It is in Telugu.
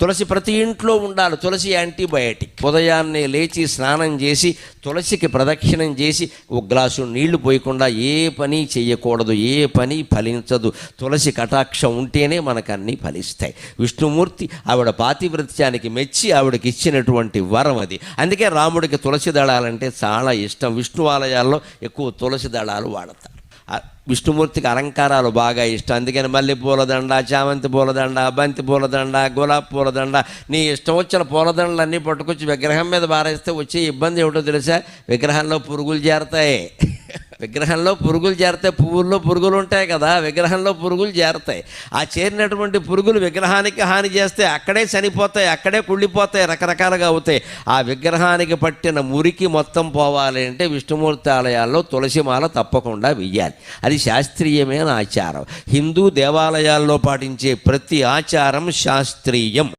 తులసి ప్రతి ఇంట్లో ఉండాలి. తులసి యాంటీబయాటిక్. ఉదయాన్నే లేచి స్నానం చేసి తులసికి ప్రదక్షిణం చేసి ఒక గ్లాసు నీళ్లు పోయకుండా ఏ పని చేయకూడదు. ఏ పని ఫలించదు. తులసి కటాక్షం ఉంటేనే మనకు అన్నీ ఫలిస్తాయి. విష్ణుమూర్తి ఆవిడ పాతివ్రత్యానికి మెచ్చి ఆవిడకి ఇచ్చినటువంటి వరం అది. అందుకే రాముడికి తులసి దళాలంటే చాలా ఇష్టం. విష్ణు ఆలయాల్లో ఎక్కువ తులసి దళాలు వాడతారు. విష్ణుమూర్తికి అలంకారాలు బాగా ఇష్టం. అందుకని మల్లె పూలదండ, చామంతి పూలదండ, బంతి పూలదండ, గులాబీ పూలదండ, నీ ఇష్టం వచ్చిన పూలదండలన్నీ పట్టుకొచ్చి విగ్రహం మీద బారేస్తే వచ్చే ఇబ్బంది ఏమిటో తెలుసా? విగ్రహంలో పురుగులు చేరతాయి. విగ్రహంలో పురుగులు చేరతాయి. పువ్వుల్లో పురుగులు ఉంటాయి కదా, విగ్రహంలో పురుగులు చేరతాయి. ఆ చేరినటువంటి పురుగులు విగ్రహానికి హాని చేస్తే అక్కడే చనిపోతాయి, అక్కడే కుళ్ళిపోతాయి, రకరకాలుగా అవుతాయి. ఆ విగ్రహానికి పట్టిన మురికి మొత్తం పోవాలి అంటే విష్ణుమూర్తి ఆలయాల్లో తులసిమాల తప్పకుండా వెయ్యాలి. అది శాస్త్రీయమైన ఆచారం. హిందూ దేవాలయాల్లో పాటించే ప్రతి ఆచారం శాస్త్రీయం.